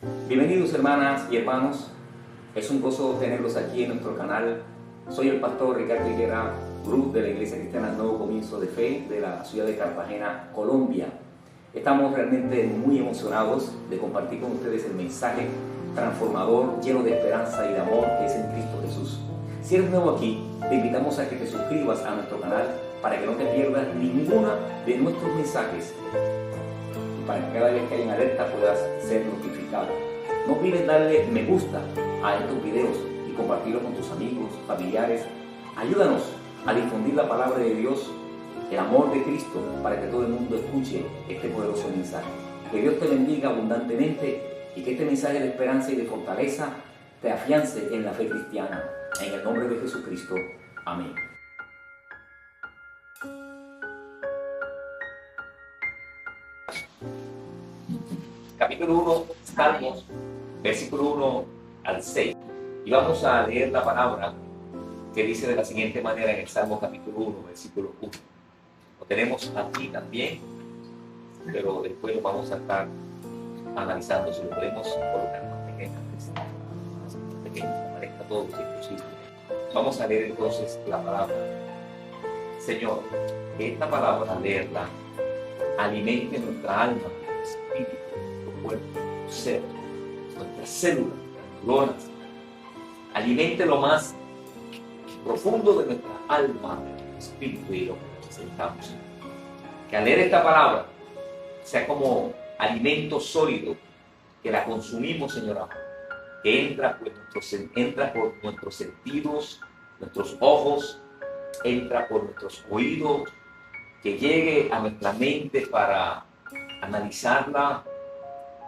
Bienvenidos hermanas y hermanos, es un gozo tenerlos aquí en nuestro canal. Soy el pastor Ricardo Higuera Cruz de la Iglesia Cristiana Nuevo Comienzo de Fe de la ciudad de Cartagena, Colombia. Estamos realmente muy emocionados de compartir con ustedes el mensaje transformador, lleno de esperanza y de amor que es en Cristo Jesús. Si eres nuevo aquí, te invitamos a que te suscribas a nuestro canal para que no te pierdas ninguna de nuestros mensajes, para que cada vez que haya en alerta puedas ser notificado. No olvides darle me gusta a estos videos y compartirlos con tus amigos, familiares. Ayúdanos a difundir la palabra de Dios, el amor de Cristo, para que todo el mundo escuche este poderoso mensaje. Que Dios te bendiga abundantemente y que este mensaje de esperanza y de fortaleza te afiance en la fe cristiana. En el nombre de Jesucristo. Amén. Capítulo 1, Salmos, versículo 1 al 6. Y vamos a leer la palabra que dice de la siguiente manera en el Salmo capítulo 1, versículo 1. Lo tenemos aquí también, pero después lo vamos a estar analizando si lo podemos colocar más pequeño, que parezca todo si es posible. Vamos a leer entonces la palabra. Señor, que esta palabra, al leerla, alimente nuestra alma, nuestro espíritu, nuestro cuerpo, nuestro ser, nuestras células, nuestras neuronas. Alimente lo más profundo de nuestra alma, de nuestro espíritu y lo que necesitamos. Que al leer esta palabra sea como alimento sólido, que la consumimos, Señor amado, que entra por nuestros sentidos, nuestros ojos, entra por nuestros oídos, que llegue a nuestra mente para analizarla,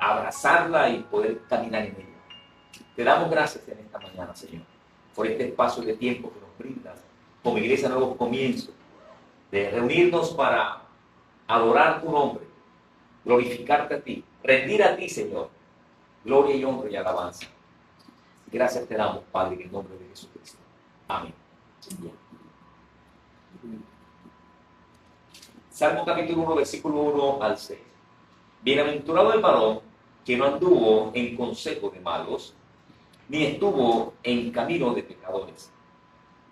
abrazarla y poder caminar en ella. Te damos gracias en esta mañana, Señor, por este espacio de tiempo que nos brindas como Iglesia Nuevo Comienzo, de reunirnos para adorar tu nombre, glorificarte a ti, rendir a ti, Señor, gloria y honra y alabanza. Gracias te damos, Padre, en el nombre de Jesucristo. Amén. Bien. Salmo capítulo 1, versículo 1 al 6. Bienaventurado el varón que no anduvo en consejo de malos, ni estuvo en camino de pecadores,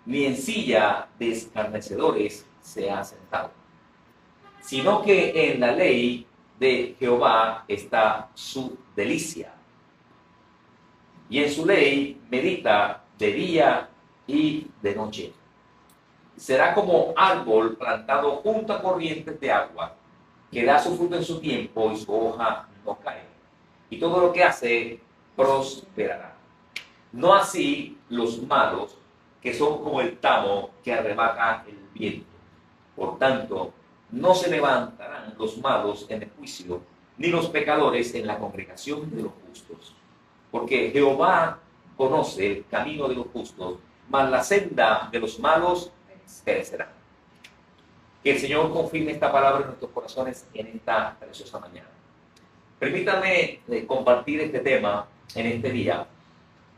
ni en silla de escarnecedores se ha sentado, sino que en la ley de Jehová está su delicia, y en su ley medita de día y de noche. Será como árbol plantado junto a corrientes de agua, que da su fruto en su tiempo y su hoja no cae, y todo lo que hace prosperará. No así los malos, que son como el tamo que arrebata el viento. Por tanto, no se levantarán los malos en el juicio, ni los pecadores en la congregación de los justos. Porque Jehová conoce el camino de los justos, mas la senda de los malos perecerá. Que el Señor confirme esta palabra en nuestros corazones en esta preciosa mañana. Permítanme compartir este tema en este día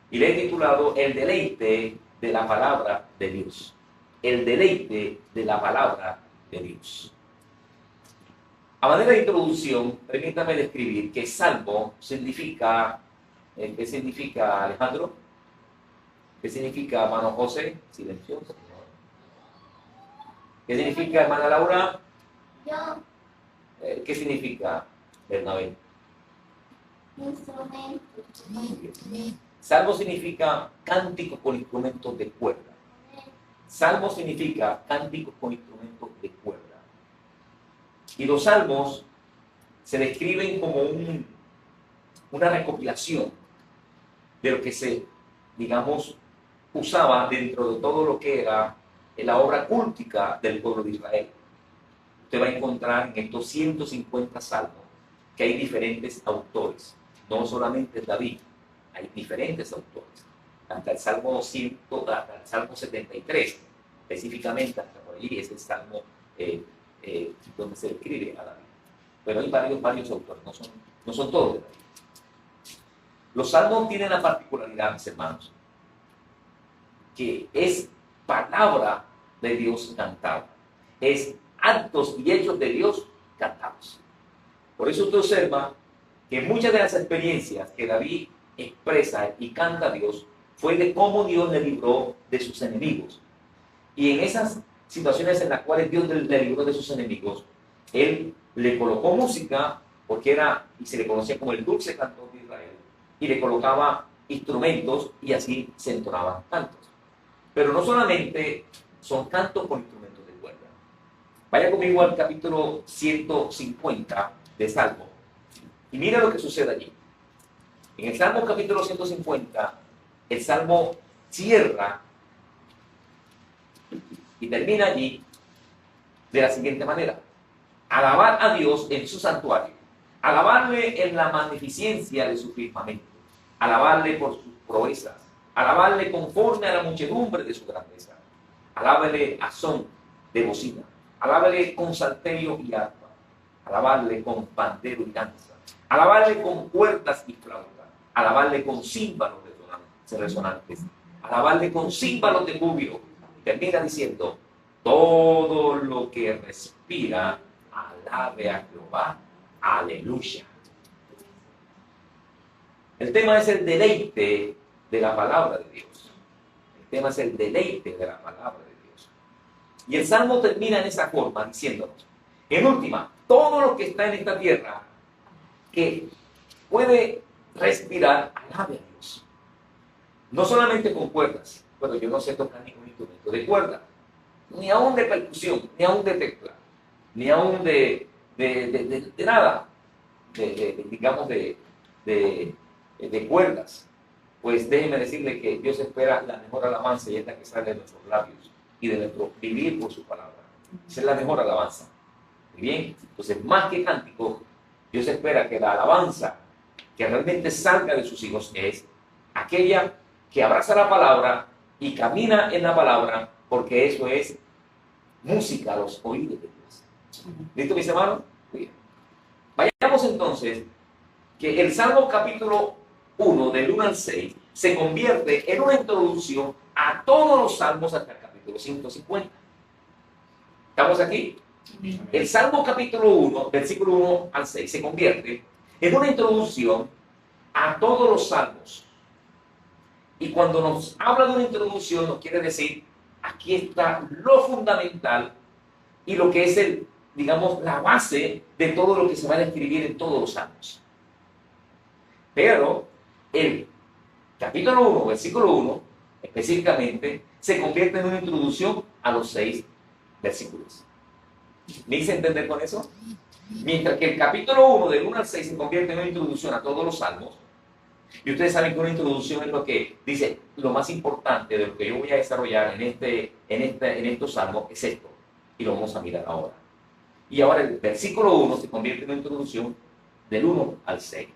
y le he titulado El deleite de la palabra de Dios. El deleite de la palabra de Dios. A manera de introducción, permítame describir que salmo significa, ¿qué significa, Alejandro? ¿Qué significa, hermano José? Silencioso. ¿Qué significa, hermana Laura? Yo. ¿Qué significa, Bernabé? Instrumento. Salmo significa cántico con instrumentos de cuerda. Salmo significa cánticos con instrumentos de cuerda. Y los salmos se describen como una recopilación de lo que se, digamos, usaba dentro de todo lo que era la obra cúltica del pueblo de Israel. Usted va a encontrar en estos 150 salmos que hay diferentes autores. No solamente David, hay diferentes autores. Hasta el Salmo 200, hasta el Salmo 73, específicamente hasta por allí es el Salmo donde se describe a David. Pero hay varios autores, no son todos de David. Los salmos tienen la particularidad, mis hermanos, que es palabra de Dios cantada. Es actos y hechos de Dios cantados. Por eso usted observa que muchas de las experiencias que David expresa y canta a Dios fue de cómo Dios le libró de sus enemigos. Y en esas situaciones en las cuales Dios le libró de sus enemigos, él le colocó música, porque era, y se le conocía como el dulce cantor de Israel, y le colocaba instrumentos y así se entonaban cantos. Pero no solamente son cantos con instrumentos de cuerda. Vaya conmigo al capítulo 150 de Salmo y mira lo que sucede allí. En el Salmo capítulo 150, el Salmo cierra y termina allí de la siguiente manera: alabar a Dios en su santuario, alabarle en la magnificencia de su firmamento, alabarle por sus proezas, alabarle conforme a la muchedumbre de su grandeza, alábele a son de bocina, alábele con salterio y arpa, alabarle con pandero y danza, alabarle con cuerdas y flauta, alabarle con címbalos resonantes, alabarle con címbalos de júbilo. Termina diciendo: todo lo que respira, alabe a Jehová, aleluya. El tema es el deleite de la palabra de Dios. El tema es el deleite de la palabra de Dios. Y el Salmo termina en esa forma diciéndonos: en última, todo lo que está en esta tierra que puede respirar, alabe a Dios. No solamente con cuerdas. Bueno, yo no sé tocar ningún instrumento de cuerda, ni aún de percusión, ni aún de tecla, ni aún de nada, digamos, de cuerdas. Pues déjeme decirle que Dios espera la mejor alabanza, y es la que sale de nuestros labios y de nuestro vivir por su palabra. Esa es la mejor alabanza. Muy bien, entonces, más que cántico, Dios espera que la alabanza que realmente salga de sus hijos es aquella que abraza la palabra y camina en la palabra, porque eso es música a los oídos de Dios. ¿Listo, mis hermanos? Bien. Vayamos entonces, que el Salmo capítulo 1, del 1 al 6, se convierte en una introducción a todos los salmos hasta el capítulo 150. ¿Estamos aquí? El Salmo capítulo 1, versículo 1 al 6, se convierte en una introducción a todos los salmos. Y cuando nos habla de una introducción, nos quiere decir: aquí está lo fundamental y lo que es digamos, la base de todo lo que se va a describir en todos los salmos. Pero el capítulo 1, versículo 1, específicamente, se convierte en una introducción a los 6 versículos. ¿Me hice entender con eso? Mientras que el capítulo 1, del 1 al 6, se convierte en una introducción a todos los salmos. Y ustedes saben que una introducción es lo que dice: lo más importante de lo que yo voy a desarrollar en estos salmos es esto. Y lo vamos a mirar ahora. Y ahora el versículo 1 se convierte en una introducción del 1 al 6.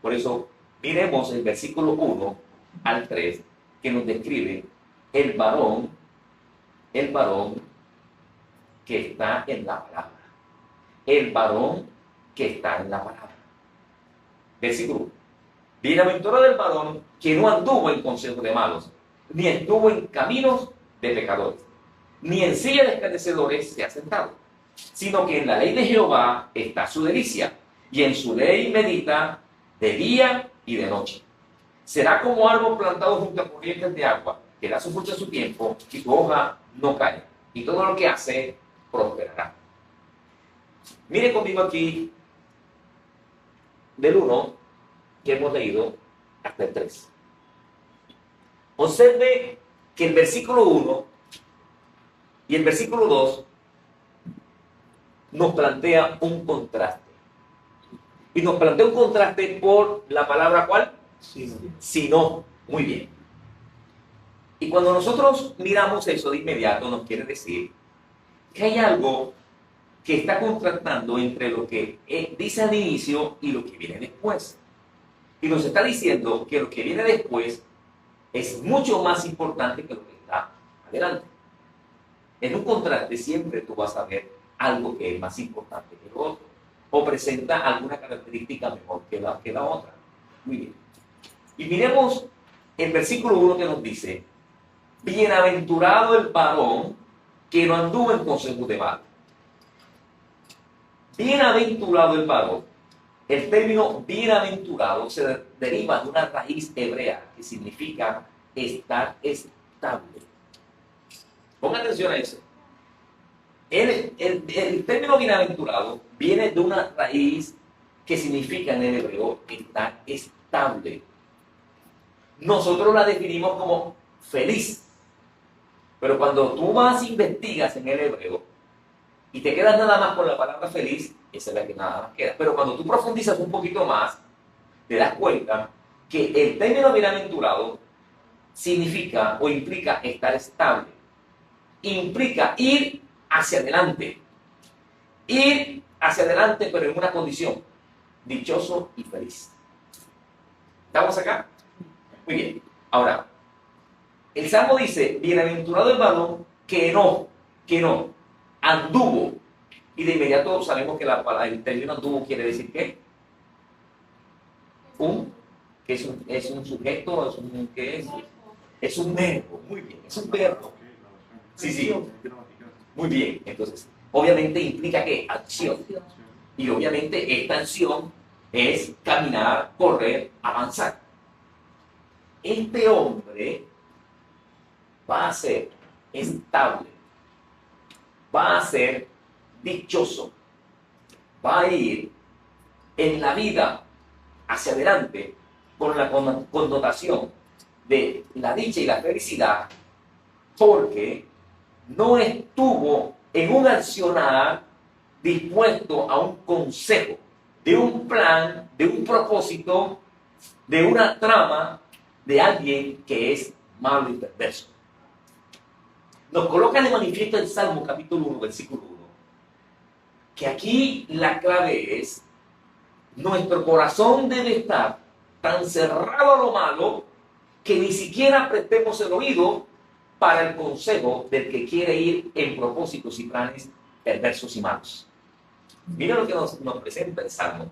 Por eso, miremos el versículo 1 al 3, que nos describe el varón que está en la palabra. El varón que está en la palabra. Versículo 1. Bienaventurado el varón que no anduvo en consejo de malos, ni estuvo en caminos de pecadores, ni en silla de escarnecedores se ha sentado, sino que en la ley de Jehová está su delicia, y en su ley medita de día y de noche. Será como árbol plantado junto a corrientes de agua, que da su fruto a su tiempo, y su hoja no cae, y todo lo que hace prosperará. Mire conmigo aquí del 1 que hemos leído hasta el 3. Observe que el versículo 1 y el versículo 2 nos plantea un contraste. Y nos plantea un contraste por la palabra ¿cuál? Sino. Muy bien. Y cuando nosotros miramos eso de inmediato, nos quiere decir que hay algo que está contrastando entre lo que dice al inicio y lo que viene después. Y nos está diciendo que lo que viene después es mucho más importante que lo que está adelante. En un contraste siempre tú vas a ver algo que es más importante que lo otro, o presenta alguna característica mejor que la otra. Muy bien. Y miremos el versículo 1 que nos dice: bienaventurado el varón que no anduvo en consejo de malos. Bienaventurado el varón. el término bienaventurado se deriva de una raíz hebrea que significa estar estable. Pongan atención a eso. El término bienaventurado viene de una raíz que significa en el hebreo estar estable. Nosotros la definimos como feliz. Pero cuando tú vas e investigas en el hebreo y te quedas nada más con la palabra feliz, esa es la que nada más queda. Pero cuando tú profundizas un poquito más, te das cuenta que el término bienaventurado significa o implica estar estable. Implica ir hacia adelante. Ir hacia adelante, pero en una condición: dichoso y feliz. ¿Estamos acá? Muy bien. Ahora, el Salmo dice: bienaventurado el varón que no anduvo. Y de inmediato sabemos que el término anduvo quiere decir ¿qué? Que es un sujeto, ¿qué es? Es un verbo, muy bien, es un verbo. Sí. Muy bien, entonces, obviamente implica ¿qué? Acción. Y obviamente esta acción es caminar, correr, avanzar. Este hombre va a ser estable, va a ser dichoso, va a ir en la vida hacia adelante con la connotación de la dicha y la felicidad, porque no estuvo en un accionar dispuesto a un consejo, de un plan, de un propósito, de una trama de alguien que es malo y perverso. Nos coloca de manifiesto el Salmo capítulo 1, versículo 1, que aquí la clave es: nuestro corazón debe estar tan cerrado a lo malo que ni siquiera prestemos el oído para el consejo del que quiere ir en propósitos y planes perversos y malos. Mira lo que nos presenta el Salmo.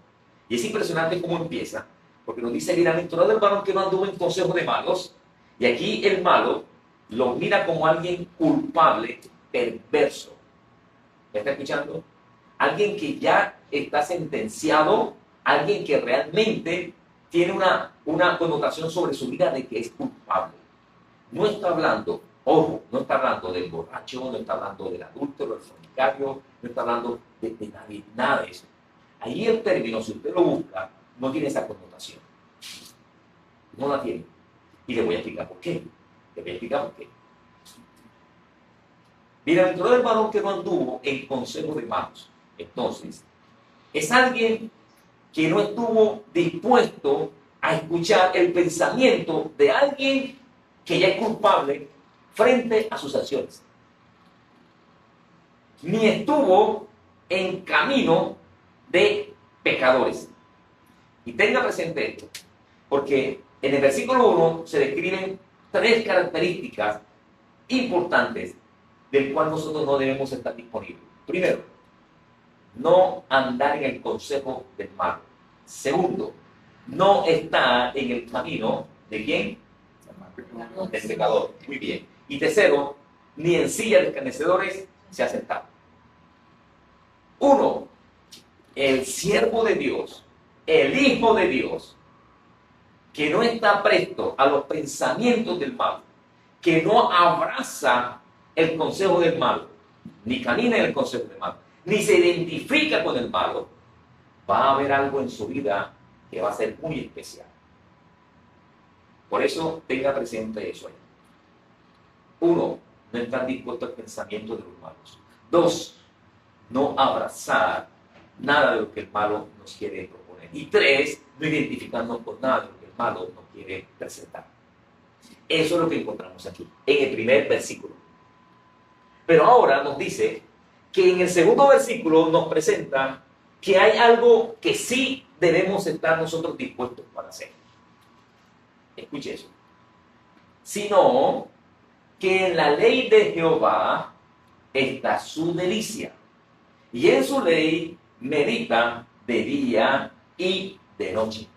Y es impresionante cómo empieza, porque nos dice: bienaventurado el varón que no anduvo en consejo de malos. Y aquí el malo lo mira como alguien culpable, perverso. ¿Me está escuchando? Alguien que ya está sentenciado, alguien que realmente tiene una connotación sobre su vida de que es culpable. No está hablando, ojo, no está hablando del borracho, no está hablando del adúltero, del fornicario, no está hablando de nadie, nada de eso. Ahí el término, si usted lo busca, no tiene esa connotación. No la tiene. Y le voy a explicar por qué. Bienaventurado el varón que no anduvo en consejo de malos. Entonces, es alguien que no estuvo dispuesto a escuchar el pensamiento de alguien que ya es culpable frente a sus acciones. Ni estuvo en camino de pecadores. Y tenga presente esto, porque en el versículo 1 se describen 3 características importantes del cual nosotros no debemos estar disponibles. Primero, no andar en el consejo del malo. Segundo, no estar en el camino ¿de quién? Del pecador. Muy bien. Y tercero, ni en silla de escarnecedores se ha sentado. 1. El siervo de Dios, el Hijo de Dios, que no está presto a los pensamientos del mal, que no abraza el consejo del malo, ni camina en el consejo del malo, ni se identifica con el malo, va a haber algo en su vida que va a ser muy especial. Por eso tenga presente eso ahí. 1. No estar dispuesto al pensamiento de los malos. 2. No abrazar nada de lo que el malo nos quiere proponer. Y 3. No identificarnos con nada de lo que el malo nos quiere presentar. Eso es lo que encontramos aquí, en el primer versículo. Pero ahora nos dice que en el segundo versículo nos presenta que hay algo que sí debemos estar nosotros dispuestos para hacer. Escuche eso. Sino que en la ley de Jehová está su delicia, y en su ley medita de día y de noche.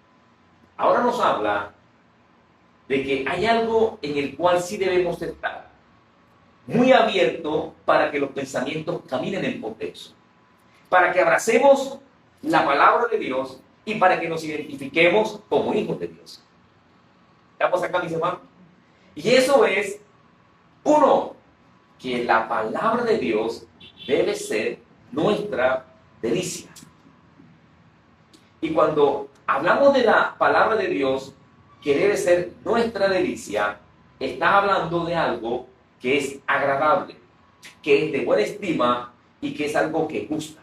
Ahora nos habla de que hay algo en el cual sí debemos estar muy abierto para que los pensamientos caminen en pos de eso, para que abracemos la palabra de Dios y para que nos identifiquemos como hijos de Dios. ¿Estamos acá, mis hermanos? Y eso es, uno, que la palabra de Dios debe ser nuestra delicia. Y cuando hablamos de la palabra de Dios, que debe ser nuestra delicia, está hablando de algo que es agradable, que es de buena estima y que es algo que gusta,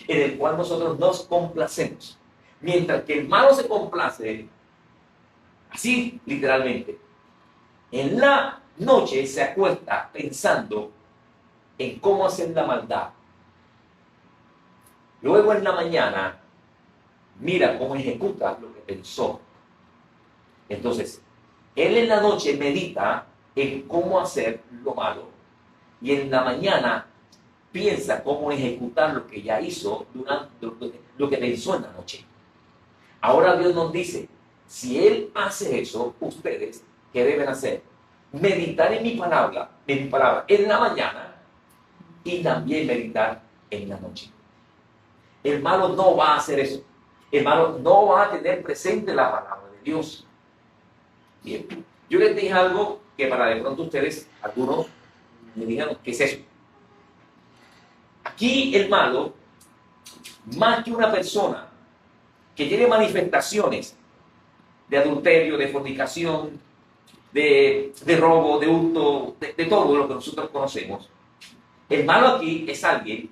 en el cual nosotros nos complacemos. Mientras que el malo se complace, así literalmente, en la noche se acuesta pensando en cómo hacer la maldad. Luego en la mañana mira cómo ejecuta lo que pensó. Entonces, él en la noche medita en cómo hacer lo malo y en la mañana piensa cómo ejecutar lo que ya hizo durante lo que pensó en la noche. Ahora Dios nos dice, si Él hace eso, ustedes, ¿qué deben hacer? Meditar en mi palabra en la mañana y también meditar en la noche. El malo no va a hacer eso. El malo no va a tener presente la palabra de Dios. Bien, yo les dije algo que para de pronto ustedes, algunos, me dijeron, ¿qué es eso? Aquí el malo, más que una persona que tiene manifestaciones de adulterio, de fornicación, de robo, de hurto, de todo lo que nosotros conocemos, el malo aquí es alguien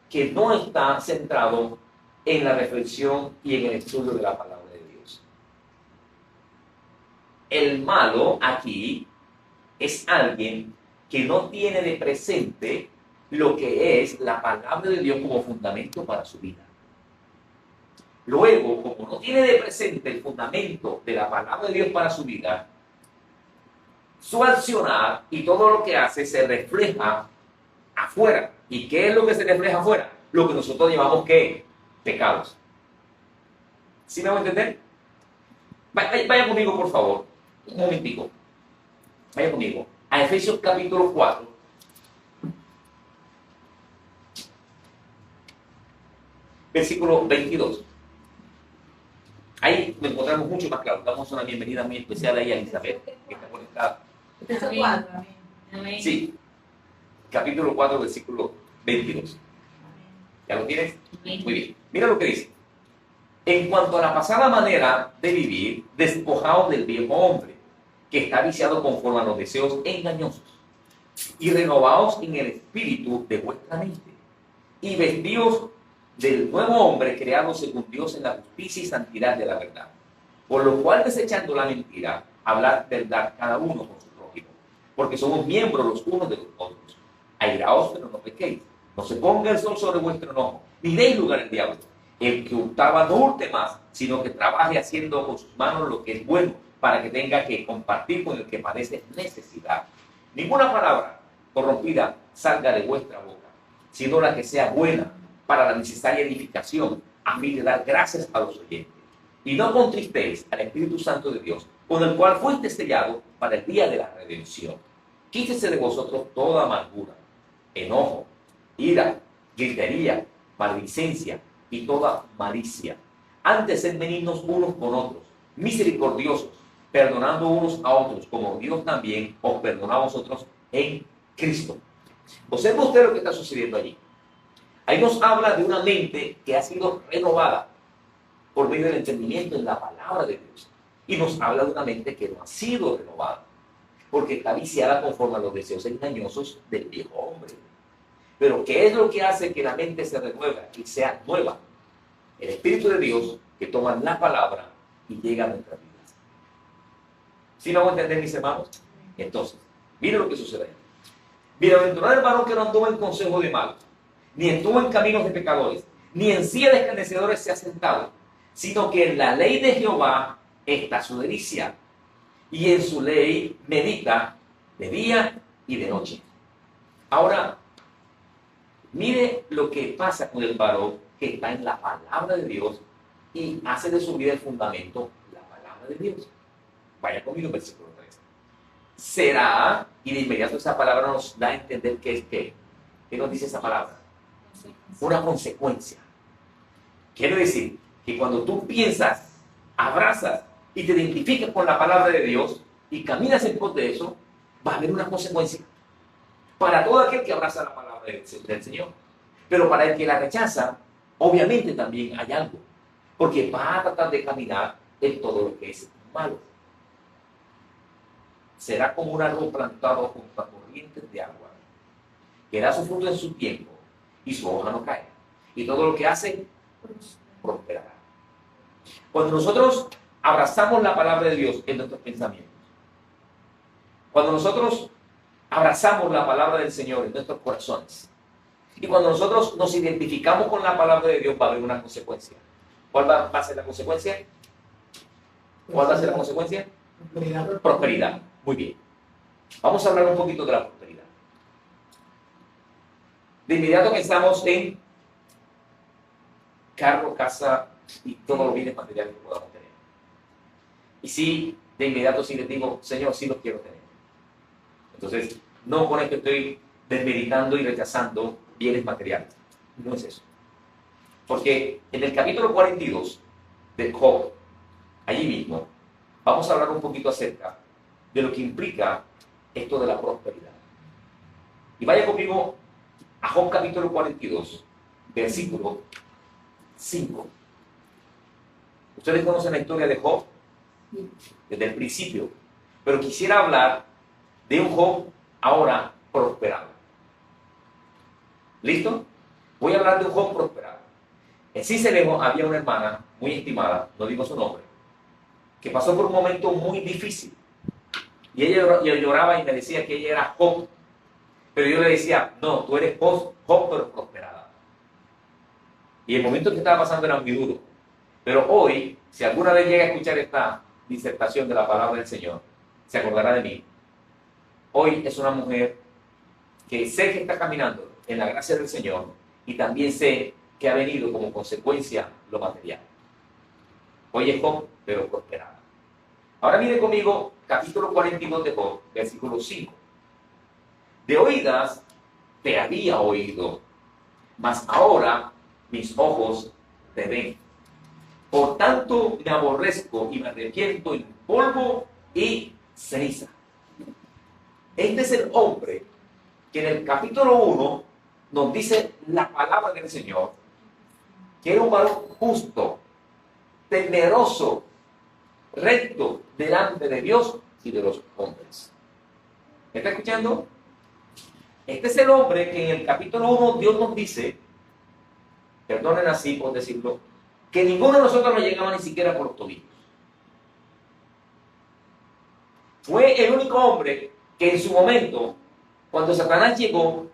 que no está centrado en la reflexión y en el estudio de la palabra de Dios. El malo aquí es alguien que no tiene de presente lo que es la palabra de Dios como fundamento para su vida. Luego, como no tiene de presente el fundamento de la palabra de Dios para su vida, su accionar y todo lo que hace se refleja afuera. ¿Y qué es lo que se refleja afuera? Lo que nosotros llamamos, ¿qué? Pecados. ¿Sí me voy a entender? Vaya conmigo, por favor, un momentico. Vaya conmigo a Efesios capítulo 4. Versículo 22. Ahí nos encontramos mucho más claro. Damos una bienvenida muy especial ahí a Elizabeth, que está conectada. Sí, capítulo 4, versículo 22. ¿Ya lo tienes? Muy bien. Mira lo que dice. En cuanto a la pasada manera de vivir, despojaos del viejo hombre, que está viciado conforme a los deseos engañosos, y renovaos en el espíritu de vuestra mente, y vestíos del nuevo hombre creado según Dios en la justicia y santidad de la verdad. Por lo cual, desechando la mentira, hablad verdad cada uno con su prójimo, porque somos miembros los unos de los otros. Airaos, pero no pequéis. No se ponga el sol sobre vuestro enojo, ni deis lugar al diablo. El que hurtaba no hurte más, sino que trabaje haciendo con sus manos lo que es bueno, para que tenga que compartir con el que padece necesidad. Ninguna palabra corrompida salga de vuestra boca, sino la que sea buena para la necesaria edificación, a fin de dar gracias a los oyentes. Y no contristéis al Espíritu Santo de Dios, con el cual fuiste sellado para el día de la redención. Quítese de vosotros toda amargura, enojo, ira, gritería, maledicencia y toda malicia. Antes sed benignos unos con otros, misericordiosos, perdonando unos a otros, como Dios también os perdonó a vosotros en Cristo. Observa usted lo que está sucediendo allí. Ahí nos habla de una mente que ha sido renovada por medio del entendimiento en la palabra de Dios. Y nos habla de una mente que no ha sido renovada, porque está viciada conforme a los deseos engañosos del viejo hombre. Pero ¿qué es lo que hace que la mente se renueva y sea nueva? El Espíritu de Dios que toma la palabra y llega a nuestras vidas. ¿Sí me vamos a entender, mis hermanos? Entonces, mire lo que sucede. Bienaventurado el varón que no anduvo en consejo de malos, ni estuvo en caminos de pecadores, ni en silla de escarnecedores se ha sentado, sino que en la ley de Jehová está su delicia, y en su ley medita de día y de noche. Ahora, mire lo que pasa con el varón que está en la palabra de Dios y hace de su vida el fundamento la palabra de Dios. Vaya conmigo, versículo 3. Será, y de inmediato esa palabra nos da a entender qué es qué. ¿Qué nos dice esa palabra? Una consecuencia. Quiere decir que cuando tú piensas, abrazas y te identificas con la palabra de Dios y caminas en pos de eso, va a haber una consecuencia para todo aquel que abraza la palabra del Señor. Pero para el que la rechaza, obviamente también hay algo, porque va a tratar de caminar en todo lo que es malo. Será como un árbol plantado junto a corrientes de agua, que da su fruto en su tiempo y su hoja no cae. Y todo lo que hace, prosperará. Cuando nosotros abrazamos la palabra de Dios en nuestros pensamientos, cuando nosotros abrazamos la palabra del Señor en nuestros corazones, y cuando nosotros nos identificamos con la palabra de Dios, va a haber una consecuencia. ¿Cuál va a ser la consecuencia? ¿Cuál va a ser la consecuencia? Prosperidad. Prosperidad. Muy bien. Vamos a hablar un poquito de la prosperidad. De inmediato pensamos en carro, casa y todos los bienes materiales que podamos tener. Y sí, de inmediato sí les digo, Señor, sí los quiero tener. Entonces, no con esto estoy desmeritando y rechazando bienes materiales. No es eso. Porque en el capítulo 42 de Job, allí mismo, vamos a hablar un poquito acerca de lo que implica esto de la prosperidad. Y vaya conmigo a Job capítulo 42, versículo 5. Ustedes conocen la historia de Job desde el principio, pero quisiera hablar de un Job ahora prosperado. ¿Listo? Voy a hablar de un Job prosperado. En Cincelejo había una hermana muy estimada, no digo su nombre, que pasó por un momento muy difícil. Y ella lloraba y me decía que ella era Job. Pero yo le decía, no, tú eres Job, pero prosperada. Y el momento que estaba pasando era muy duro. Pero hoy, si alguna vez llega a escuchar esta disertación de la palabra del Señor, se acordará de mí. Hoy es una mujer que sé que está caminando en la gracia del Señor y también sé que ha venido como consecuencia lo material. Hoy es Job, pero prosperada. Ahora mire conmigo capítulo 42 de Job, versículo 5. De oídas te había oído, mas ahora mis ojos te ven. Por tanto me aborrezco y me arrepiento en polvo y ceniza. Este es el hombre que en el capítulo 1 nos dice la palabra del Señor, que era un varón justo, temeroso, recto delante de Dios y de los hombres. ¿Me está escuchando? Este es el hombre que en el capítulo 1 Dios nos dice, perdonen así por decirlo, que ninguno de nosotros nos llegaba ni siquiera por los tobillos. Fue el único hombre que en su momento, cuando Satanás llegó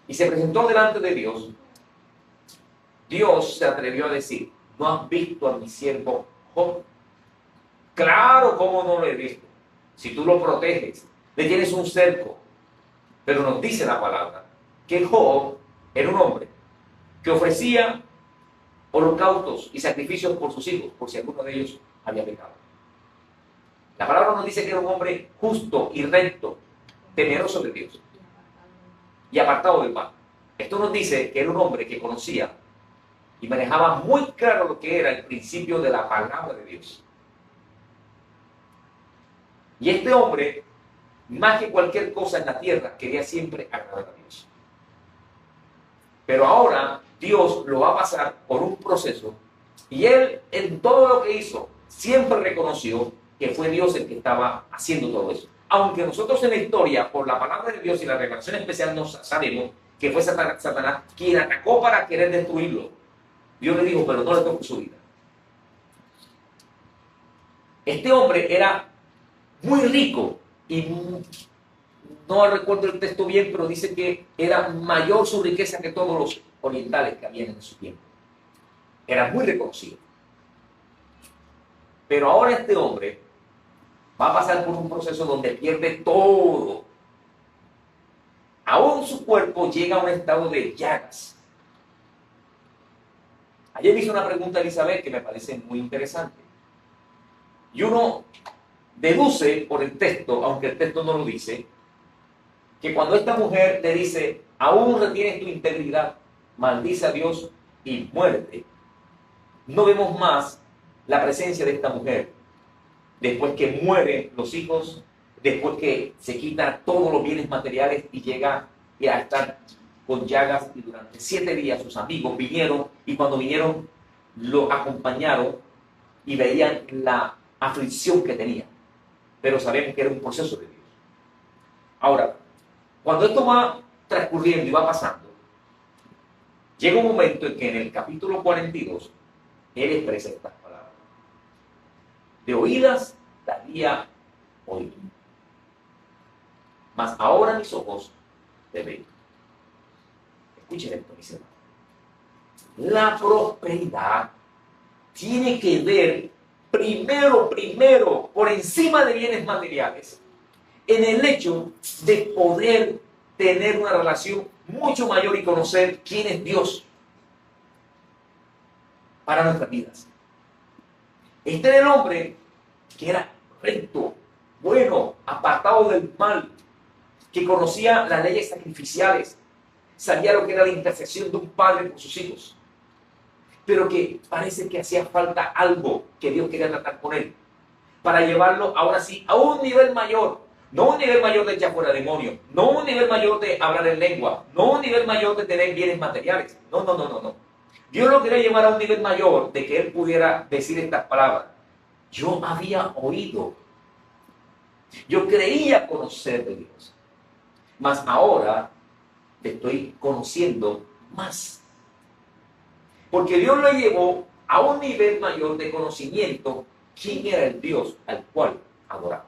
y se presentó delante de Dios, Dios se atrevió a decir, ¿no has visto a mi siervo Job? Claro, cómo no lo he visto. Si tú lo proteges, le tienes un cerco. Pero nos dice la palabra que Job era un hombre que ofrecía holocaustos y sacrificios por sus hijos, por si alguno de ellos había pecado. La palabra nos dice que era un hombre justo y recto, temeroso de Dios y apartado del mal. Esto nos dice que era un hombre que conocía y manejaba muy claro lo que era el principio de la palabra de Dios. Y este hombre, más que cualquier cosa en la tierra, quería siempre agradar a Dios. Pero ahora Dios lo va a pasar por un proceso y él en todo lo que hizo siempre reconoció que fue Dios el que estaba haciendo todo eso. Aunque nosotros en la historia, por la palabra de Dios y la revelación especial, no sabemos que fue Satanás quien atacó para querer destruirlo. Dios le dijo, pero no le tocó su vida. Este hombre era muy rico y no recuerdo el texto bien, pero dice que era mayor su riqueza que todos los orientales que habían en su tiempo. Era muy reconocido. Pero ahora este hombre va a pasar por un proceso donde pierde todo. Aún su cuerpo llega a un estado de llagas. Ayer me hizo una pregunta a Elizabeth que me parece muy interesante. Y uno deduce por el texto, aunque el texto no lo dice, que cuando esta mujer le dice, aún retienes tu integridad, maldice a Dios y muérete, no vemos más la presencia de esta mujer. Después que mueren los hijos, después que se quita todos los bienes materiales y llega a estar con llagas, y durante 7 días sus amigos vinieron, y cuando vinieron lo acompañaron y veían la aflicción que tenía. Pero sabemos que era un proceso de Dios. Ahora, cuando esto va transcurriendo y va pasando, llega un momento en que en el capítulo 42 él expresa estas palabras: de oídas te había oído, mas ahora mis ojos te ven. Escuchen esto, mis hermanos. La prosperidad tiene que ver primero, por encima de bienes materiales, en el hecho de poder tener una relación mucho mayor y conocer quién es Dios para nuestras vidas. Este era el hombre que era recto, bueno, apartado del mal, que conocía las leyes sacrificiales, sabía lo que era la intercesión de un padre por sus hijos, pero que parece que hacía falta algo que Dios quería tratar con él, para llevarlo ahora sí a un nivel mayor. No un nivel mayor de echar fuera demonios, no un nivel mayor de hablar en lengua, no un nivel mayor de tener bienes materiales. No. Dios lo quería llevar a un nivel mayor de que él pudiera decir estas palabras: yo había oído, yo creía conocer de Dios, mas ahora te estoy conociendo más. Porque Dios lo llevó a un nivel mayor de conocimiento quién era el Dios al cual adoraba.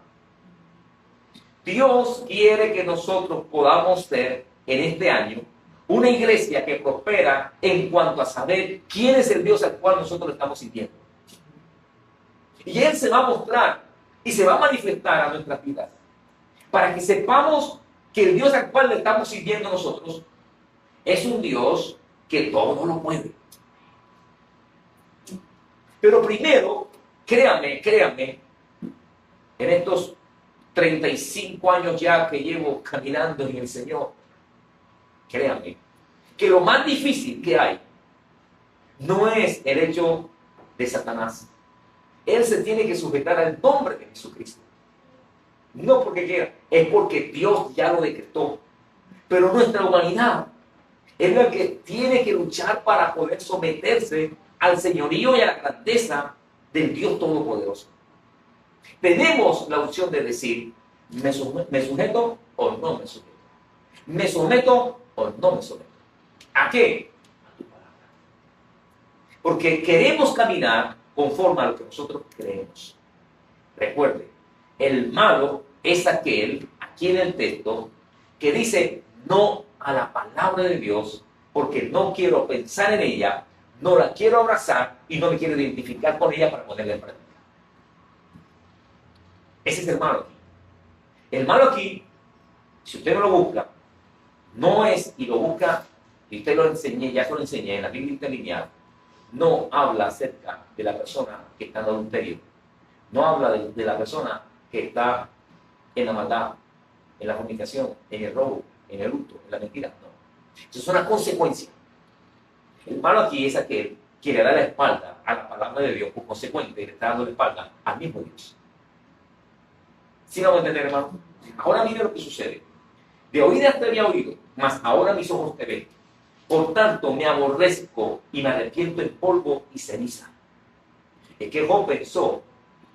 Dios quiere que nosotros podamos ser en este año una iglesia que prospera en cuanto a saber quién es el Dios al cual nosotros estamos sirviendo. Y Él se va a mostrar y se va a manifestar a nuestras vidas, para que sepamos que el Dios al cual le estamos sirviendo nosotros es un Dios que todo lo puede. Pero primero, créame, en estos 35 años ya que llevo caminando en el Señor, créame, que lo más difícil que hay no es el hecho de Satanás. Él se tiene que sujetar al nombre de Jesucristo. No porque quiera, es porque Dios ya lo decretó. Pero nuestra humanidad es la que tiene que luchar para poder someterse al señorío y a la grandeza del Dios Todopoderoso. Tenemos la opción de decir: ¿me sujeto o no me sujeto? ¿Me someto o no me someto? ¿A qué? A tu palabra. Porque queremos caminar conforme a lo que nosotros creemos. Recuerde, el malo es aquel, aquí en el texto, que dice no a la palabra de Dios porque no quiero pensar en ella, no la quiero abrazar y no me quiero identificar con ella para ponerla en práctica. Ese es el malo aquí. El malo aquí, si usted no lo busca, no es, y lo busca, y usted lo enseñé, ya se lo enseñé en la Biblia interlineal, no habla acerca de la persona que está en adulterio, no habla de la persona que está en la maldad, en la fornicación, en el robo, en el hurto, en la mentira, no. Eso es una consecuencia. El malo aquí es aquel que le da la espalda a la palabra de Dios, por consecuente le está dando la espalda al mismo Dios. ¿Sí vamos a entender, hermano? Ahora mire lo que sucede. De oídas te había oído, mas ahora mis ojos te ven. Por tanto me aborrezco y me arrepiento en polvo y ceniza. Es que Job pensó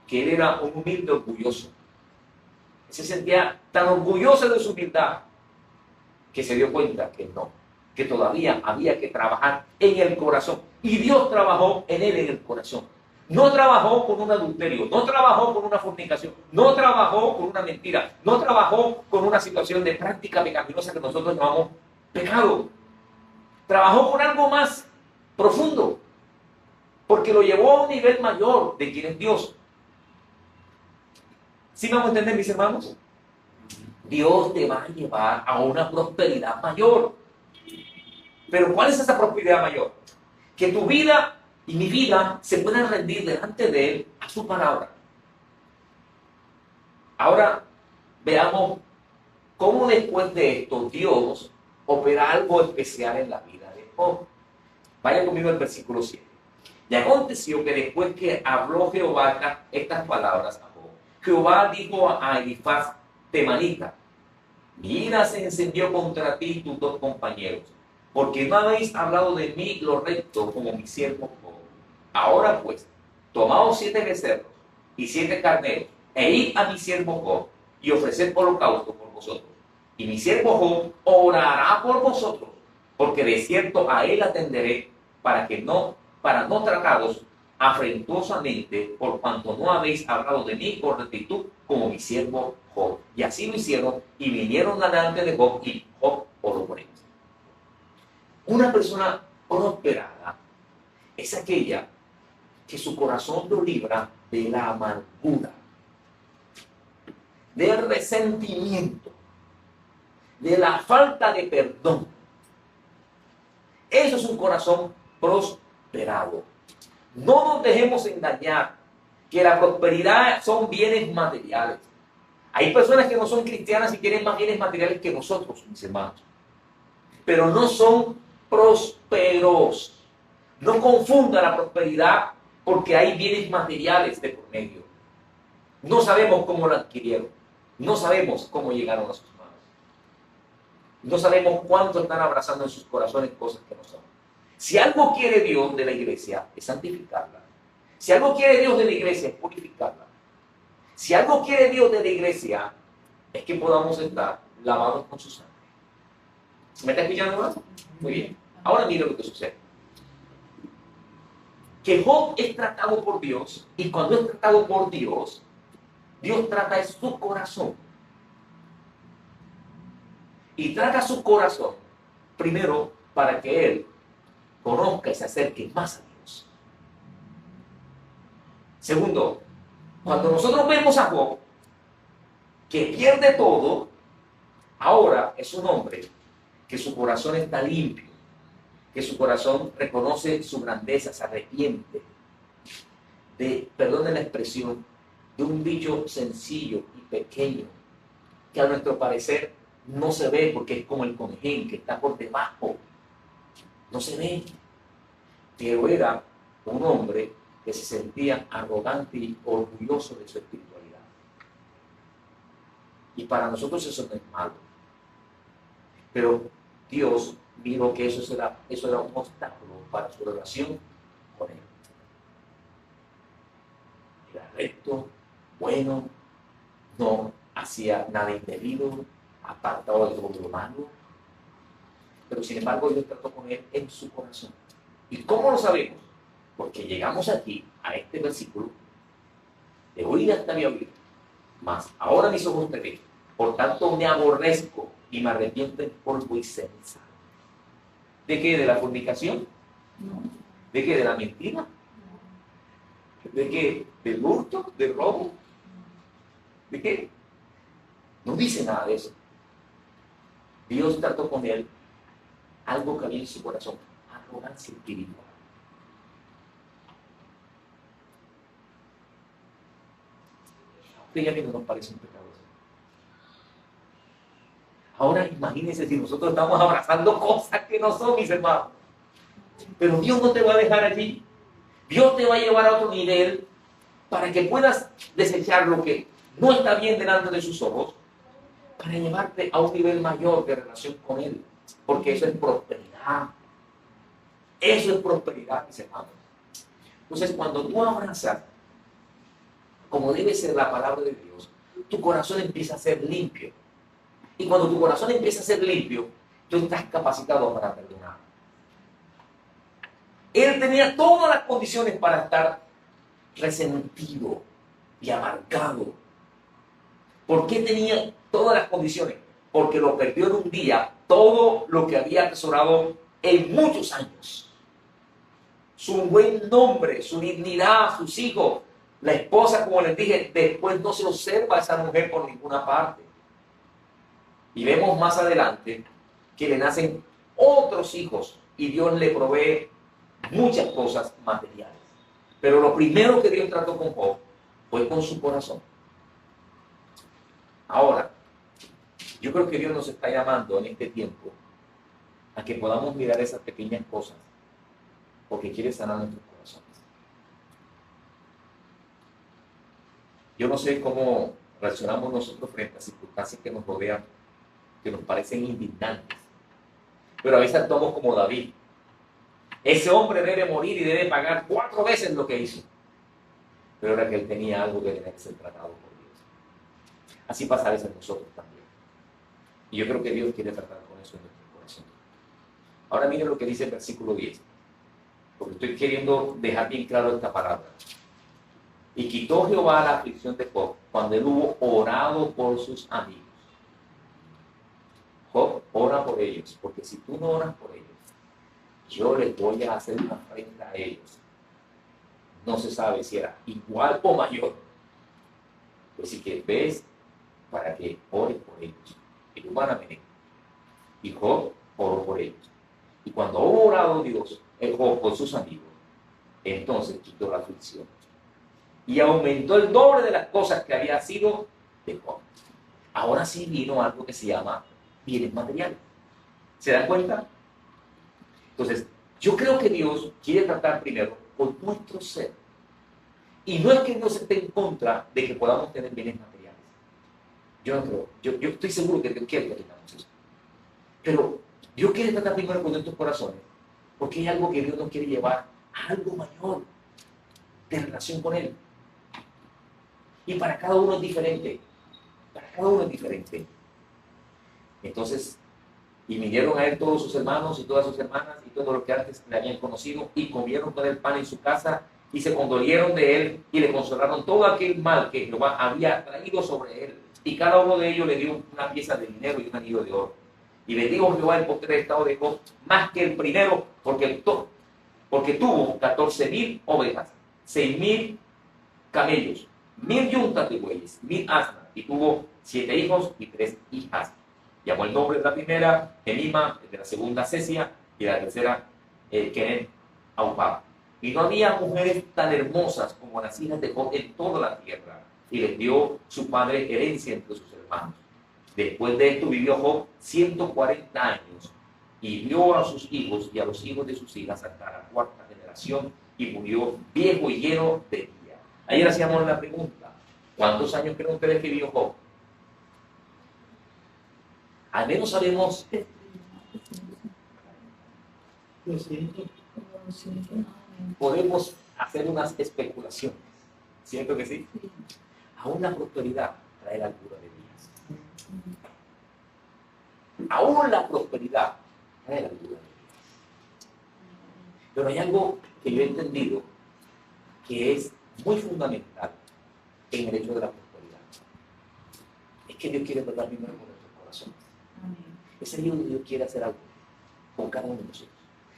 que él era un humilde orgulloso. Se sentía tan orgulloso de su humildad que se dio cuenta que no, que todavía había que trabajar en el corazón. Y Dios trabajó en él en el corazón. No trabajó con un adulterio, no trabajó con una fornicación, no trabajó con una mentira, no trabajó con una situación de práctica pecaminosa que nosotros llamamos pecado. Trabajó con algo más profundo, porque lo llevó a un nivel mayor de quién es Dios. ¿Sí vamos a entender, mis hermanos? Dios te va a llevar a una prosperidad mayor. Pero ¿cuál es esa prosperidad mayor? Que tu vida y mi vida se puedan rendir delante de Él a su palabra. Ahora veamos cómo después de esto Dios opera algo especial en la vida de Job. Vaya conmigo al versículo 7. Y aconteció que después que habló Jehová estas palabras a Job, Jehová dijo a Elifaz temanita: mi ira se encendió contra ti y tus dos compañeros, porque no habéis hablado de mí lo recto como mi siervo Job. Ahora pues, tomaos 7 becerros y 7 carneros, e id a mi siervo Job, y ofreced holocausto por vosotros. Y mi siervo Job orará por vosotros, porque de cierto a él atenderé, para no trataros afrentuosamente, por cuanto no habéis hablado de mí con rectitud como mi siervo Job. Y así lo hicieron, y vinieron delante de Job, y Job oró por ellos. Una persona prosperada es aquella que su corazón lo libra de la amargura, del resentimiento, de la falta de perdón. Eso es un corazón prosperado. No nos dejemos engañar que la prosperidad son bienes materiales. Hay personas que no son cristianas y tienen más bienes materiales que nosotros, mis hermanos, pero no son prósperos. No confunda la prosperidad porque hay bienes materiales de por medio. No sabemos cómo lo adquirieron. No sabemos cómo llegaron a sus manos. No sabemos cuánto están abrazando en sus corazones cosas que no son. Si algo quiere Dios de la iglesia es santificarla. Si algo quiere Dios de la iglesia es purificarla. Si algo quiere Dios de la iglesia es que podamos estar lavados con su sangre. ¿Me está escuchando más? Muy bien. Ahora mire lo que sucede. Que Job es tratado por Dios, y cuando es tratado por Dios, Dios trata en su corazón. Y trata su corazón primero para que él conozca y se acerque más a Dios. Segundo, cuando nosotros vemos a Job, que pierde todo, ahora es un hombre que su corazón está limpio, que su corazón reconoce su grandeza, se arrepiente perdone la expresión, de un bicho sencillo y pequeño, que a nuestro parecer no se ve porque es como el conején que está por debajo. No se ve. Pero era un hombre que se sentía arrogante y orgulloso de su espiritualidad. Y para nosotros eso no es malo. Pero Dios miró que eso era un obstáculo para su relación con él. Era recto, bueno, no hacía nada indebido, apartado de todo lo malo. Pero sin embargo Dios trató con él en su corazón. ¿Y cómo lo sabemos? Porque llegamos aquí, a este versículo, de oídas te había oído, mas ahora mis ojos te ven. Por tanto me aborrezco y me arrepiento en polvo y ceniza. ¿De qué? ¿De la fornicación? ¿De qué? ¿De la mentira? ¿De qué? ¿Del hurto? ¿Del robo? ¿De qué? No dice nada de eso. Dios trató con él algo que había en su corazón, arrogancia espiritual. Usted ya que no nos parece un pecado. Ahora imagínense si nosotros estamos abrazando cosas que no son, mis hermanos. Pero Dios no te va a dejar allí. Dios te va a llevar a otro nivel para que puedas desechar lo que no está bien delante de sus ojos, para llevarte a un nivel mayor de relación con Él. Porque eso es prosperidad. Eso es prosperidad, mis hermanos. Entonces, cuando tú abrazas, como debe ser la palabra de Dios, tu corazón empieza a ser limpio. Y cuando tu corazón empieza a ser limpio, tú estás capacitado para perdonar. Él tenía todas las condiciones para estar resentido y amargado. ¿Por qué tenía todas las condiciones? Porque lo perdió en un día todo lo que había atesorado en muchos años. Su buen nombre, su dignidad, sus hijos. La esposa, como les dije, después no se observa a esa mujer por ninguna parte. Y vemos más adelante que le nacen otros hijos y Dios le provee muchas cosas materiales. Pero lo primero que Dios trató con Job fue con su corazón. Ahora, yo creo que Dios nos está llamando en este tiempo a que podamos mirar esas pequeñas cosas porque quiere sanar nuestros corazones. Yo no sé cómo reaccionamos nosotros frente a circunstancias que nos rodean, que nos parecen indignantes. Pero a veces actuamos como David. Ese hombre debe morir y debe pagar 4 veces lo que hizo. Pero era que él tenía algo que tenía que ser tratado por Dios. Así pasa a veces nosotros también. Y yo creo que Dios quiere tratar con eso en nuestro corazón. Ahora miren lo que dice el versículo 10. Porque estoy queriendo dejar bien claro esta palabra. Y quitó Jehová la aflicción de Job cuando él hubo orado por sus amigos. Job, ora por ellos, porque si tú no oras por ellos, yo les voy a hacer una ofrenda a ellos. No se sabe si era igual o mayor. Así que ves para que ores por ellos. Y humanamente. Y Job oró por ellos. Y cuando hubo orado Dios, el Job por sus amigos, entonces quitó la aflicción. Y aumentó el doble de las cosas que había sido de Job. Ahora sí vino algo que se llama bienes materiales. ¿Se dan cuenta? Entonces, yo creo que Dios quiere tratar primero con nuestro ser. Y no es que Dios esté en contra de que podamos tener bienes materiales. Yo no creo. Yo estoy seguro que Dios quiere que tengamos eso. Pero Dios quiere tratar primero con nuestros corazones, porque hay algo que Dios nos quiere llevar a algo mayor de relación con Él. Y para cada uno es diferente. Para cada uno es diferente. Entonces, y vinieron a él todos sus hermanos y todas sus hermanas y todos los que antes le habían conocido y comieron con él pan en su casa y se condolieron de él y le consolaron todo aquel mal que Jehová había traído sobre él. Y cada uno de ellos le dio una pieza de dinero y un anillo de oro. Y bendijo Jehová el postrer estado de Job más que el primero, porque tuvo 14,000 ovejas, 6,000 camellos, 1,000 yuntas de bueyes, 1,000 asnas, y tuvo 7 hijos y 3 hijas. Llamó el nombre de la primera Emima, de la segunda Cesia y de la tercera Kenen Aupab. Y no había mujeres tan hermosas como las hijas de Job en toda la tierra. Y les dio su padre herencia entre sus hermanos. Después de esto vivió Job 140 años y vio a sus hijos y a los hijos de sus hijas hasta la 4ª generación y murió viejo y lleno de días. Ayer hacíamos la pregunta: ¿cuántos años creen ustedes que vivió Job? Al menos sabemos 200. Podemos hacer unas especulaciones. ¿Cierto que sí? Aún la prosperidad trae la largura de días. Aún la prosperidad trae la largura de días. Pero hay algo que yo he entendido que es muy fundamental en el hecho de la prosperidad. Es que Dios quiere tratar primero con nuestros corazones. Es ahí donde Dios quiere hacer algo con cada uno de nosotros.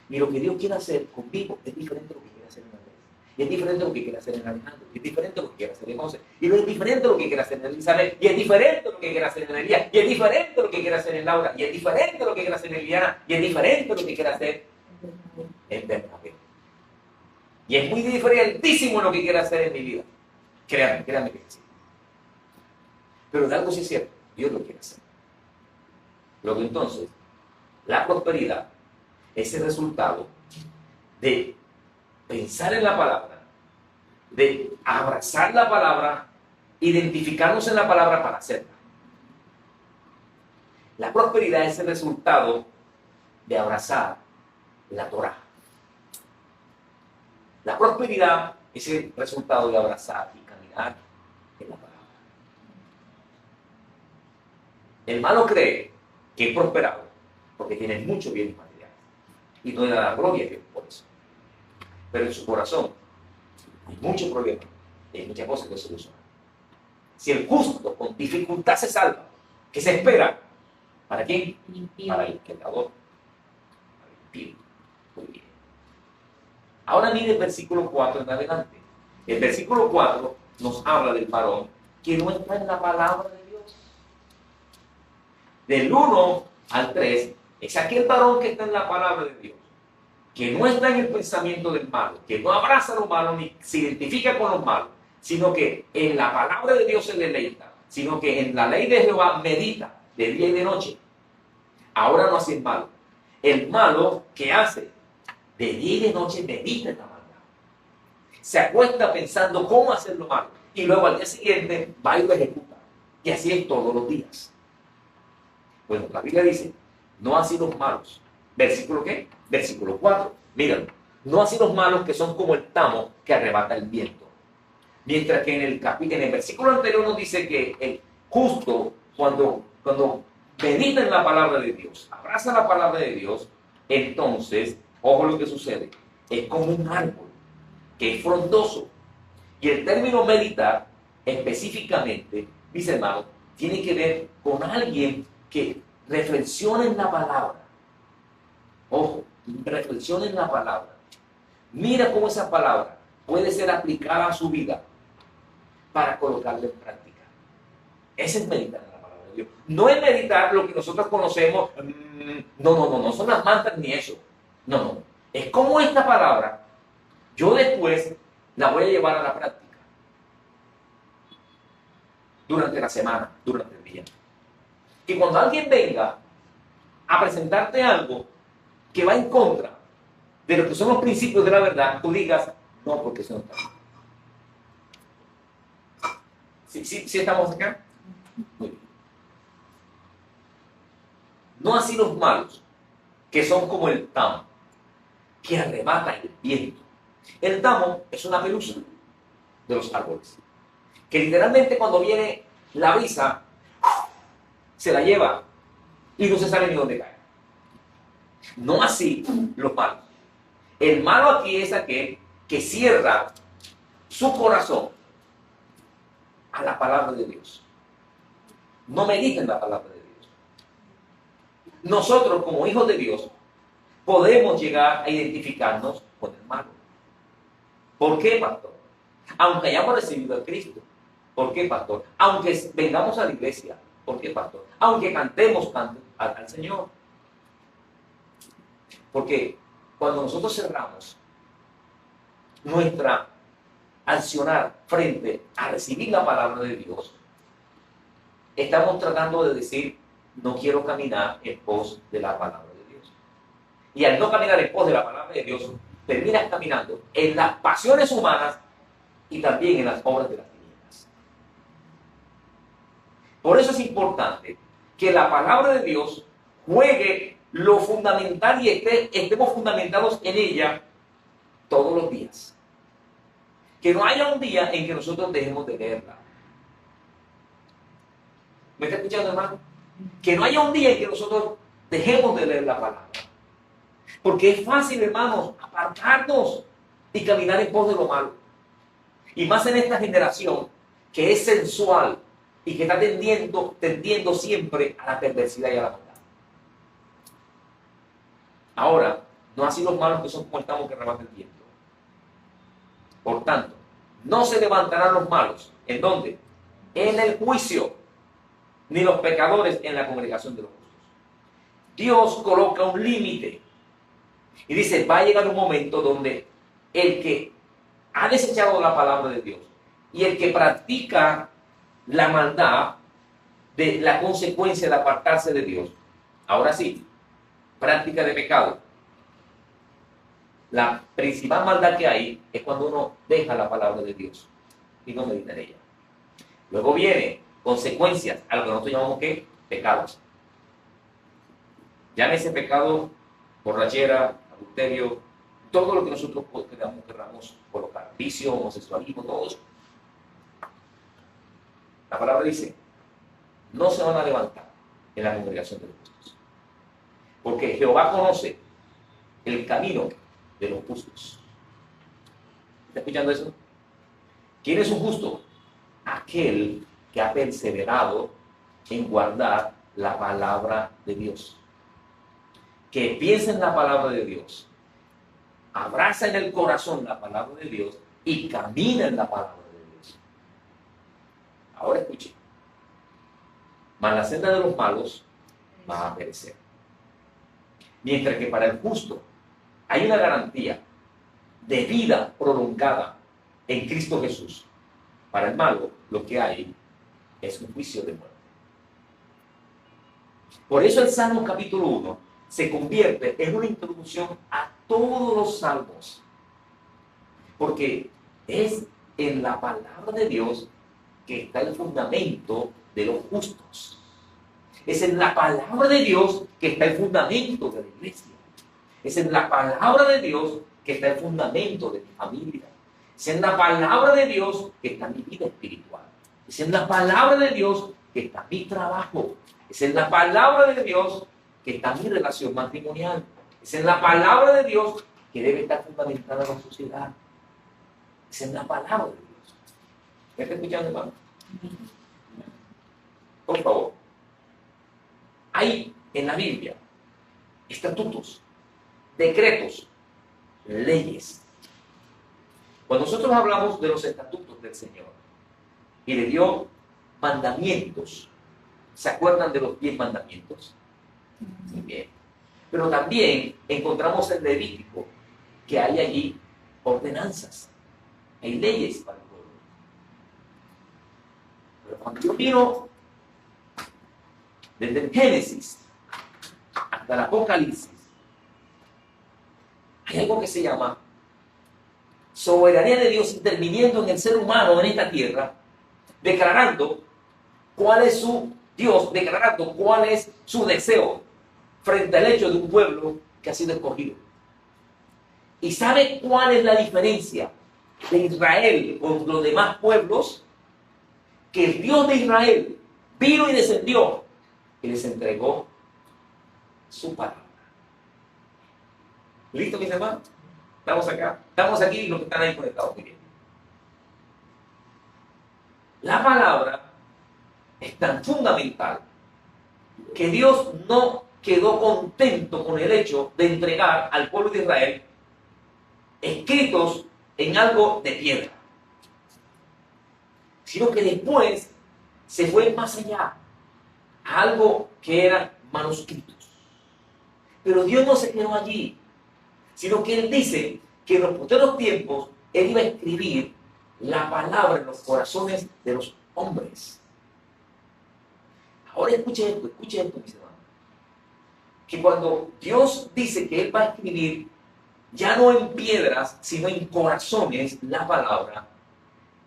Y lo que Dios quiere hacer conmigo es diferente a lo que quiere hacer en Andrés. Y es diferente a lo que quiere hacer en Alejandro. Y es diferente a lo que quiere hacer en José. Y es diferente a lo que quiere hacer en Elizabeth. Y es diferente a lo que quiere hacer en Elías. Y es diferente a lo que quiere hacer en Laura. Y es diferente a lo que quiere hacer en Liliana. Y es diferente a lo que quiere hacer en Bernabé. Y es muy diferentísimo lo que quiere hacer en mi vida. Créanme que sí. Pero de algo sí es cierto. Dios lo quiere hacer. Luego entonces, la prosperidad es el resultado de pensar en la palabra, de abrazar la palabra, identificarnos en la palabra para hacerla. La prosperidad es el resultado de abrazar la Torá. La prosperidad es el resultado de abrazar y caminar en la palabra. El malo cree que es prosperado porque tiene muchos bienes materiales y no le da la gloria a Dios por eso. Pero en su corazón hay muchos problemas y hay muchas cosas que solucionar. Si el justo con dificultad se salva, ¿qué se espera? ¿Para quién? Para el pecador, para el impío. Muy bien. Ahora mire el versículo 4 en adelante. El versículo 4 nos habla del varón que no está en la palabra de Dios. Del 1 al 3 es aquel varón que está en la palabra de Dios, que no está en el pensamiento del malo, que no abraza lo malo ni se identifica con lo malo, sino que en la palabra de Dios se deleita, sino que en la ley de Jehová medita de día y de noche. Ahora no hace el malo. El malo, ¿qué hace? De día y de noche medita en la maldad. Se acuesta pensando cómo hacer lo malo. y luego al día siguiente va y lo ejecuta. Y así es todos los días. Bueno, la Biblia dice, no así los malos. ¿Versículo qué? Versículo 4. Miren, no así los malos que son como el tamo que arrebata el viento. Mientras que en el versículo anterior nos dice que el justo, cuando medita en la palabra de Dios, abraza la palabra de Dios, entonces, ojo lo que sucede, es como un árbol que es frondoso. Y el término meditar, específicamente, mis hermanos, tiene que ver con alguien que reflexiona en la palabra. Ojo, reflexiona en la palabra. Mira cómo esa palabra puede ser aplicada a su vida para colocarla en práctica. Ese es meditar en la palabra de Dios. No es meditar lo que nosotros conocemos. No son las mantras ni eso. No. Es como esta palabra, yo después la voy a llevar a la práctica. Durante la semana, durante el día. Que cuando alguien venga a presentarte algo que va en contra de lo que son los principios de la verdad, tú digas, no, porque eso no está bien. ¿Sí estamos acá? Muy bien. No así los malos, que son como el tamo, que arrebata el viento. El tamo es una pelusa de los árboles, que literalmente cuando viene la brisa, se la lleva y no se sabe ni dónde cae. No así los malos. El malo aquí es aquel que cierra su corazón a la palabra de Dios. No medita en la palabra de Dios. Nosotros, como hijos de Dios, podemos llegar a identificarnos con el malo. ¿Por qué, pastor? Aunque hayamos recibido a Cristo. ¿Por qué, pastor? Aunque vengamos a la iglesia. ¿Por qué, pastor? Aunque cantemos al Señor. Porque cuando nosotros cerramos nuestra accionar frente a recibir la palabra de Dios, estamos tratando de decir, no quiero caminar en pos de la palabra de Dios. Y al no caminar en pos de la palabra de Dios, terminas caminando en las pasiones humanas y también en las obras de las tinieblas. Por eso es importante que la palabra de Dios juegue lo fundamental y estemos fundamentados en ella todos los días. Que no haya un día en que nosotros dejemos de leerla. ¿Me está escuchando, hermano? Que no haya un día en que nosotros dejemos de leer la palabra. Porque es fácil, hermanos, apartarnos y caminar en pos de lo malo. Y más en esta generación que es sensual y que está tendiendo siempre a la perversidad y a la maldad. Ahora, no así los malos que son como el tamo que arrebata el viento. Por tanto, no se levantarán los malos. ¿En dónde? En el juicio, ni los pecadores en la congregación de los justos. Dios coloca un límite y dice, va a llegar un momento donde el que ha desechado la palabra de Dios y el que practica la maldad de la consecuencia de apartarse de Dios, ahora sí, práctica de pecado. La principal maldad que hay es cuando uno deja la palabra de Dios y no medita en ella. Luego viene consecuencias a lo que nosotros llamamos ¿qué? Pecados. Llámese pecado, borrachera, adulterio, todo lo que nosotros queramos colocar, vicio, homosexualismo, todo eso. La palabra dice, no se van a levantar en la congregación de los justos. Porque Jehová conoce el camino de los justos. ¿Está escuchando eso? ¿Quién es un justo? Aquel que ha perseverado en guardar la palabra de Dios. Que piensa en la palabra de Dios, abraza en el corazón la palabra de Dios y camina en la palabra de Dios. Ahora escuche. Mas la senda de los malos va a perecer. Mientras que para el justo hay una garantía de vida prolongada en Cristo Jesús. Para el malo lo que hay es un juicio de muerte. Por eso el Salmo capítulo 1 se convierte en una introducción a todos los salmos. Porque es en la palabra de Dios que está el fundamento de los justos. Es en la palabra de Dios que está el fundamento de la iglesia. Es en la palabra de Dios que está el fundamento de mi familia. Es en la palabra de Dios que está mi vida espiritual. Es en la palabra de Dios que está mi trabajo. Es en la palabra de Dios que está mi relación matrimonial. Es en la palabra de Dios que debe estar fundamentada la sociedad. Es en la palabra de Dios. ¿Me está escuchando, hermano? Por favor. Hay en la Biblia estatutos, decretos, leyes. Cuando nosotros hablamos de los estatutos del Señor y le dio mandamientos, ¿se acuerdan de los 10 mandamientos? Muy bien. Pero también encontramos en Levítico que hay allí ordenanzas, hay leyes para el pueblo. Pero cuando yo miro desde el Génesis hasta el Apocalipsis, hay algo que se llama soberanía de Dios interviniendo en el ser humano en esta tierra, declarando cuál es su Dios, declarando cuál es su deseo frente al hecho de un pueblo que ha sido escogido. ¿Y sabe cuál es la diferencia de Israel con los demás pueblos? Que el Dios de Israel vino y descendió y les entregó su palabra. ¿Listo, mis hermanos? Estamos acá. Estamos aquí y los que están ahí conectados. Muy bien. La palabra es tan fundamental que Dios no quedó contento con el hecho de entregar al pueblo de Israel escritos en algo de piedra, sino que después se fue más allá a algo que eran manuscritos. Pero Dios no se quedó allí, sino que Él dice que en los posteriores tiempos Él iba a escribir la palabra en los corazones de los hombres. Ahora escuche esto, mis hermanos. Que cuando Dios dice que Él va a escribir ya no en piedras, sino en corazones la palabra,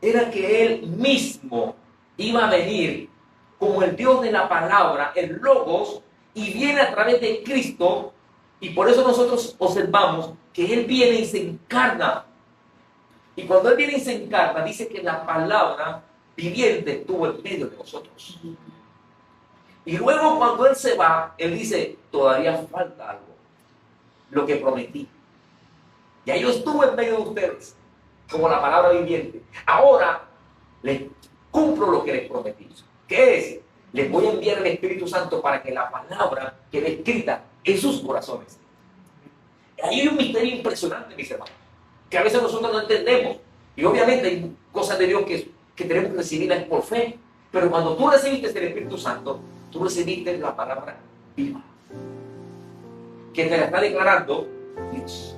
era que Él mismo iba a venir como el Dios de la palabra, el Logos, y viene a través de Cristo, y por eso nosotros observamos que Él viene y se encarna. Y cuando Él viene y se encarna, dice que la palabra viviente estuvo en medio de nosotros. Y luego cuando Él se va, Él dice, todavía falta algo, lo que prometí. Ya yo estuve en medio de ustedes, como la palabra viviente. Ahora les cumplo lo que les prometí. ¿Qué es? Les voy a enviar el Espíritu Santo para que la palabra quede escrita en sus corazones. Ahí hay un misterio impresionante, mis hermanos, que a veces nosotros no entendemos. Y obviamente hay cosas de Dios que tenemos que recibirlas por fe. Pero cuando tú recibiste el Espíritu Santo, tú recibiste la palabra viva, que te la está declarando Dios.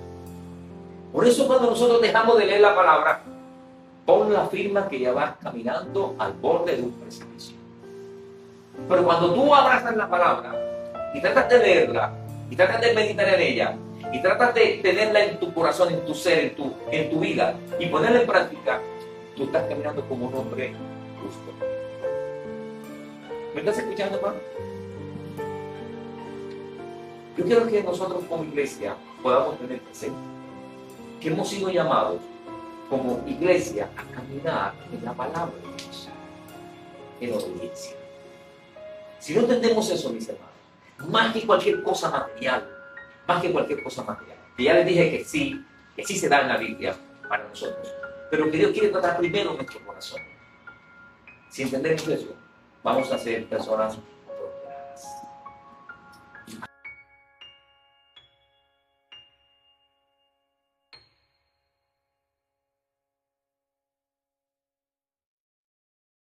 Por eso cuando nosotros dejamos de leer la palabra, pon la firma que ya vas caminando al borde de un precipicio. Pero cuando tú abrazas la palabra y tratas de leerla, y tratas de meditar en ella, y tratas de tenerla en tu corazón, en tu ser, en tu vida, y ponerla en práctica, tú estás caminando como un hombre justo. ¿Me estás escuchando, hermano? Yo quiero que nosotros como iglesia podamos tener presente que hemos sido llamados como iglesia a caminar en la palabra de Dios, en obediencia. Si no entendemos eso, mis hermanos, más que cualquier cosa material, que ya les dije que sí se da en la Biblia para nosotros, pero que Dios quiere tratar primero nuestro corazón. Si entendemos eso, vamos a ser personas